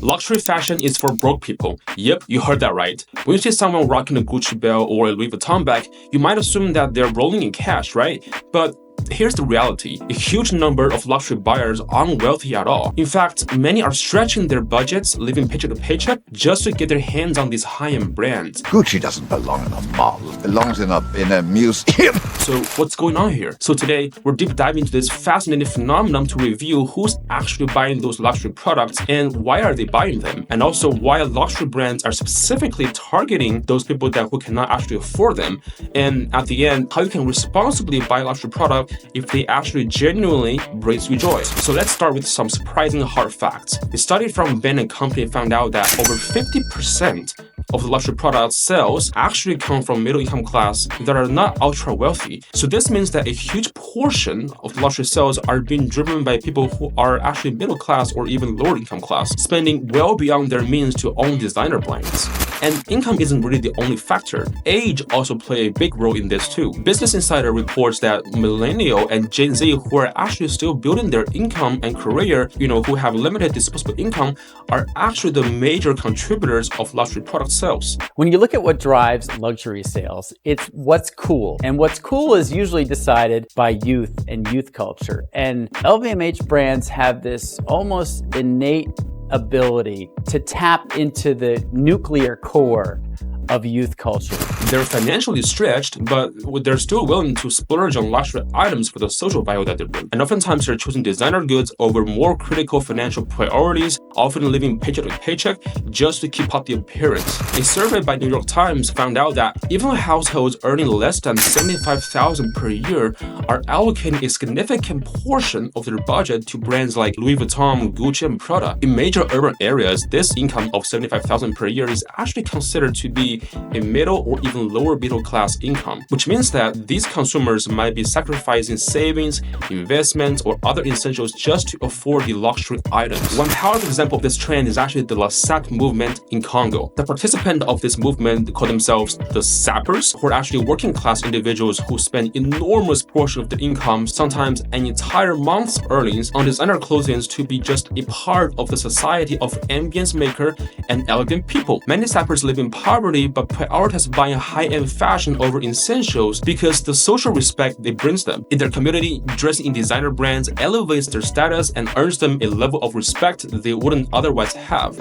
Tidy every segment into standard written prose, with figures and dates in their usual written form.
Luxury fashion is for broke people. Yep, you heard that right. When you see someone rocking a Gucci belt or a Louis Vuitton bag, you might assume that they're rolling in cash, right? But here's the reality. A huge number of luxury buyers aren't wealthy at all. In fact, many are stretching their budgets, living paycheck to paycheck, just to get their hands on these high-end brands. Gucci doesn't belong in a mall. It belongs in a museum. So what's going on here? So today, we're deep diving into this fascinating phenomenon to review who's actually buying those luxury products and why are they buying them, and also why luxury brands are specifically targeting those people who cannot actually afford them, and at the end, how you can responsibly buy a luxury product if they actually genuinely brings you joy. So let's start with some surprising hard facts. A study from Bain & Company found out that over 50% of the luxury product sales actually come from middle-income class that are not ultra-wealthy. So this means that a huge portion of the luxury sales are being driven by people who are actually middle class or even lower income class, spending well beyond their means to own designer brands. And income isn't really the only factor. Age also play a big role in this too. Business Insider reports that millennial and Gen Z who are actually still building their income and career, who have limited disposable income, are actually the major contributors of luxury product sales. When you look at what drives luxury sales, it's what's cool. And what's cool is usually decided by youth and youth culture. And LVMH brands have this almost innate ability to tap into the nuclear core of youth culture. They're financially stretched, but they're still willing to splurge on luxury items for the social value that they bring. And oftentimes they're choosing designer goods over more critical financial priorities, often living paycheck to paycheck just to keep up the appearance. A survey by New York Times found out that even households earning less than $75,000 per year are allocating a significant portion of their budget to brands like Louis Vuitton, Gucci, and Prada. In major urban areas, this income of $75,000 per year is actually considered to be a middle or even lower middle class income, which means that these consumers might be sacrificing savings, investments, or other essentials just to afford the luxury items. One powerful example of this trend is actually the Sape movement in Congo. The participants of this movement call themselves the Sappers, who are actually working class individuals who spend enormous portion of their income, sometimes an entire month's earnings, on designer clothing to be just a part of the society of ambience maker and elegant people. Many Sappers live in poverty but prioritize buying high-end fashion over essentials because the social respect it brings them. In their community, dressing in designer brands elevates their status and earns them a level of respect they wouldn't otherwise have.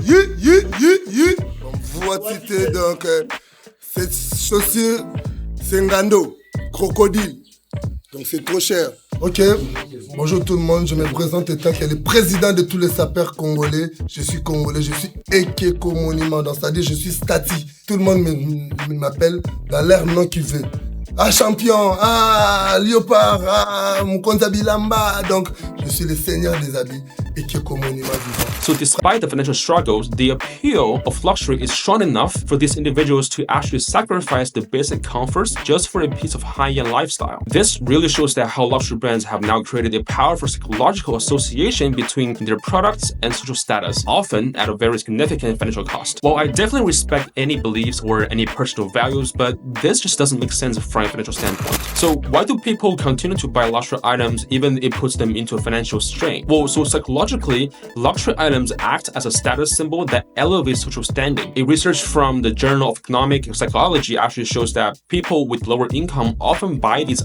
Voici donc cette chaussure, c'est un gando, crocodile. Donc c'est trop cher. Ok, bonjour tout le monde, je me présente étant que le président de tous les sapeurs congolais. Je suis congolais, je suis Ekeko Monument, donc c'est-à-dire je suis Stati. Tout le monde m'appelle dans leur nom qu'il veut. Ah champion, ah léopard, ah Mukonza Bilamba. Donc je suis le seigneur des habits. So despite the financial struggles, the appeal of luxury is strong enough for these individuals to actually sacrifice the basic comforts just for a piece of high-end lifestyle. This really shows that how luxury brands have now created a powerful psychological association between their products and social status, often at a very significant financial cost. While I definitely respect any beliefs or any personal values, but this just doesn't make sense from a financial standpoint. So why do people continue to buy luxury items even if it puts them into a financial strain? Well, so psychologically, luxury items act as a status symbol that elevates social standing. A research from the Journal of Economic Psychology actually shows that people with lower income often buy these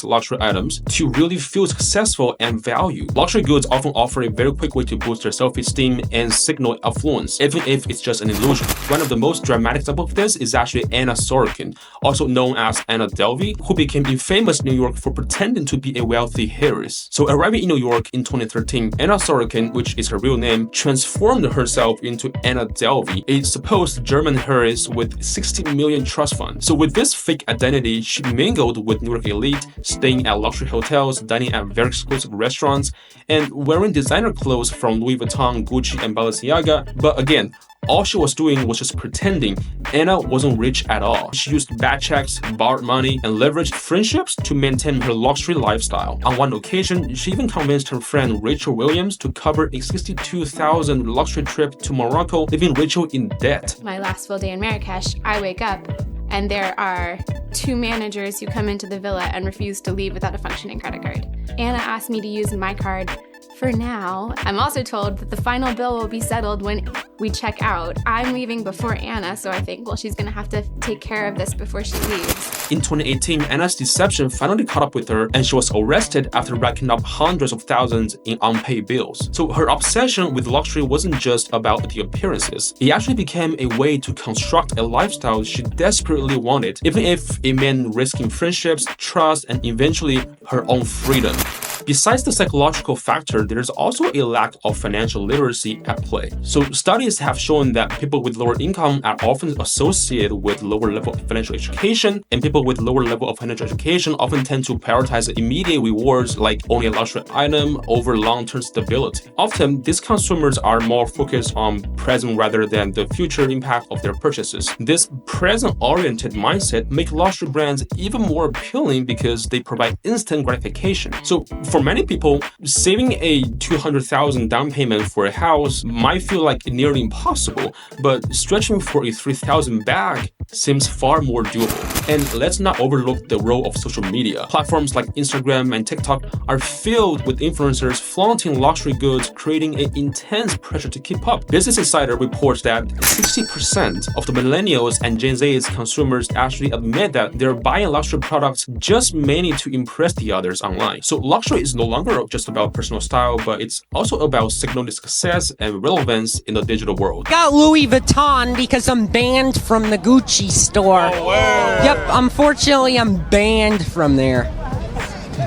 luxury items, to really feel successful and valued. Luxury goods often offer a very quick way to boost their self-esteem and signal affluence, even if it's just an illusion. One of the most dramatic examples of this is actually Anna Sorokin, also known as Anna Delvey, who became infamous in New York for pretending to be a wealthy heiress. So arriving in New York in 2013, Anna Sorokin, which is her real name, transformed herself into Anna Delvey, a supposed German heiress with 60 million trust funds. So with this fake identity, she mingled with New York elite, staying at luxury hotels, dining at very exclusive restaurants, and wearing designer clothes from Louis Vuitton, Gucci, and Balenciaga. But again, all she was doing was just pretending. Anna wasn't rich at all. She used bad checks, borrowed money, and leveraged friendships to maintain her luxury lifestyle. On one occasion, she even convinced her friend Rachel Williams to cover a $62,000 luxury trip to Morocco, leaving Rachel in debt. My last full day in Marrakesh, I wake up and there are 2 managers who come into the villa and refuse to leave without a functioning credit card. Anna asked me to use my card for now. I'm also told that the final bill will be settled when we check out. I'm leaving before Anna, so I think, well, she's gonna have to take care of this before she leaves. In 2018, Anna's deception finally caught up with her, and she was arrested after racking up hundreds of thousands in unpaid bills. So her obsession with luxury wasn't just about the appearances. It actually became a way to construct a lifestyle she desperately wanted, even if it meant risking friendships, trust, and eventually her own freedom. Besides the psychological factor, there's also a lack of financial literacy at play. So studies have shown that people with lower income are often associated with lower level of financial education, and people with lower level of financial education often tend to prioritize immediate rewards like owning a luxury item over long-term stability. Often, these consumers are more focused on present rather than the future impact of their purchases. This present-oriented mindset makes luxury brands even more appealing because they provide instant gratification. So for many people, saving a $200,000 down payment for a house might feel like nearly impossible, but stretching for a $3,000 bag seems far more doable. And let's not overlook the role of social media. Platforms like Instagram and TikTok are filled with influencers flaunting luxury goods, creating an intense pressure to keep up. Business Insider reports that 60% of the millennials and Gen Z's consumers actually admit that they're buying luxury products just mainly to impress the others online. So luxury is no longer just about personal style, but it's also about signaling success and relevance in the digital world. Got Louis Vuitton because I'm banned from the Gucci store. Oh, wow. Yep, unfortunately I'm banned from there.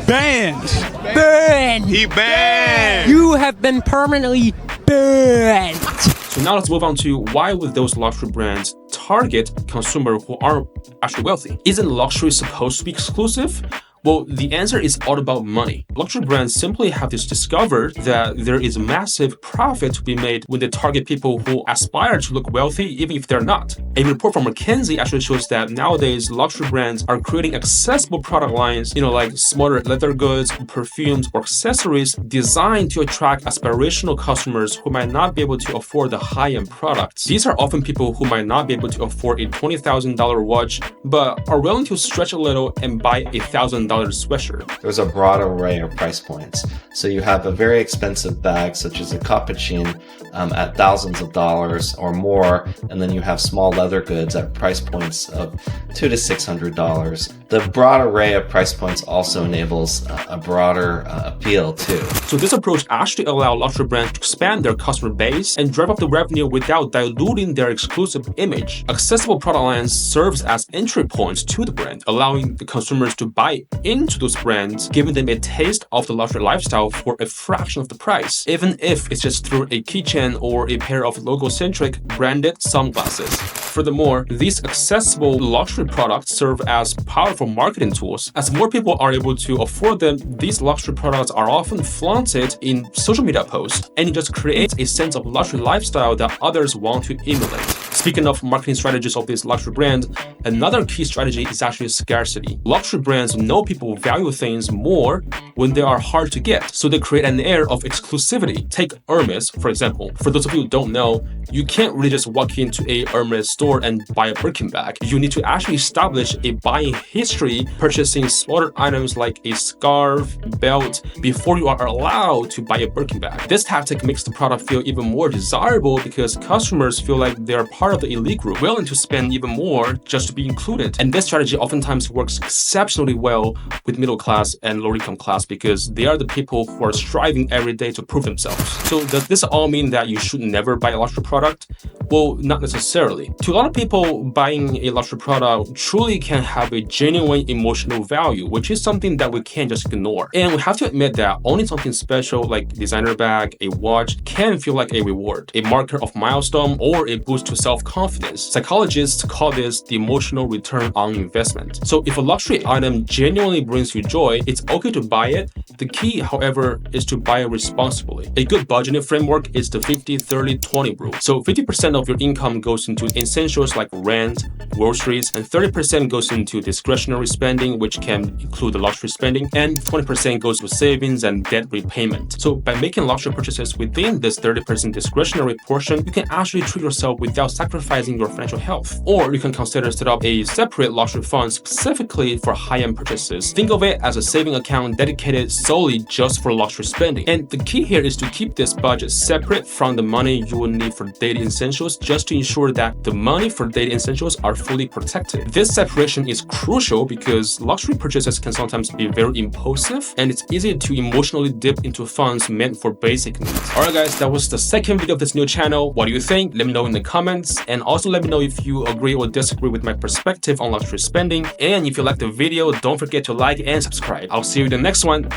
Banned. Banned. He banned. You have been permanently banned. So now let's move on to why would those luxury brands target consumers who aren't actually wealthy? Isn't luxury supposed to be exclusive? Well, the answer is all about money. Luxury brands simply have just discovered that there is massive profit to be made when they target people who aspire to look wealthy, even if they're not. A report from McKinsey actually shows that nowadays luxury brands are creating accessible product lines, like smarter leather goods, perfumes, or accessories designed to attract aspirational customers who might not be able to afford the high-end products. These are often people who might not be able to afford a $20,000 watch, but are willing to stretch a little and buy a $1,000 sweatshirt. There's a broad array of price points. So you have a very expensive bag, such as a capuchin, at thousands of dollars or more, and then you have small leather goods at price points of $200 to $600. The broad array of price points also enables a broader appeal too. So this approach actually allows luxury brands to expand their customer base and drive up the revenue without diluting their exclusive image. Accessible product lines serves as entry points to the brand, allowing the consumers to buy into those brands, giving them a taste of the luxury lifestyle for a fraction of the price, even if it's just through a keychain or a pair of logo-centric branded sunglasses. Furthermore, these accessible luxury products serve as powerful marketing tools. As more people are able to afford them, these luxury products are often flaunted in social media posts, and it just creates a sense of luxury lifestyle that others want to emulate. Speaking of marketing strategies of this luxury brand, another key strategy is actually scarcity. Luxury brands know people value things more when they are hard to get, so they create an air of exclusivity. Take Hermes, for example. For those of you who don't know, you can't really just walk into a Hermes store and buy a Birkin bag. You need to actually establish a buying history, purchasing smaller items like a scarf, belt, before you are allowed to buy a Birkin bag. This tactic makes the product feel even more desirable because customers feel like they are part of the elite group, willing to spend even more just to be included. And this strategy oftentimes works exceptionally well with middle class and lower income class because they are the people who are striving every day to prove themselves. So does this all mean that you should never buy a luxury product? Well, not necessarily. To a lot of people, buying a luxury product truly can have a genuine emotional value, which is something that we can't just ignore. And we have to admit that owning something special like designer bag, a watch, can feel like a reward, a marker of milestone, or a boost to self-confidence. Psychologists call this the emotional return on investment. So if a luxury item genuinely brings you joy, it's okay to buy it. The key, however, is to buy it responsibly. A good budgeting framework is the 50-30-20 rule. So 50% of your income goes into essentials like rent, groceries, and 30% goes into discretionary spending, which can include the luxury spending, and 20% goes to savings and debt repayment. So by making luxury purchases within this 30% discretionary portion, you can actually treat yourself without sacrificing your financial health. Or you can consider set up a separate luxury fund specifically for high-end purchases. Think of it as a saving account dedicated solely just for luxury spending. And the key here is to keep this budget separate from the money you will need for daily essentials, just to ensure that the money for daily essentials are fully protected. This separation is crucial because luxury purchases can sometimes be very impulsive, and it's easy to emotionally dip into funds meant for basic needs. Alright guys, that was the second video of this new channel. What do you think? Let me know in the comments, and also let me know if you agree or disagree with my perspective on luxury spending. And if you liked the video, don't forget to like and subscribe. I'll see you in the next one.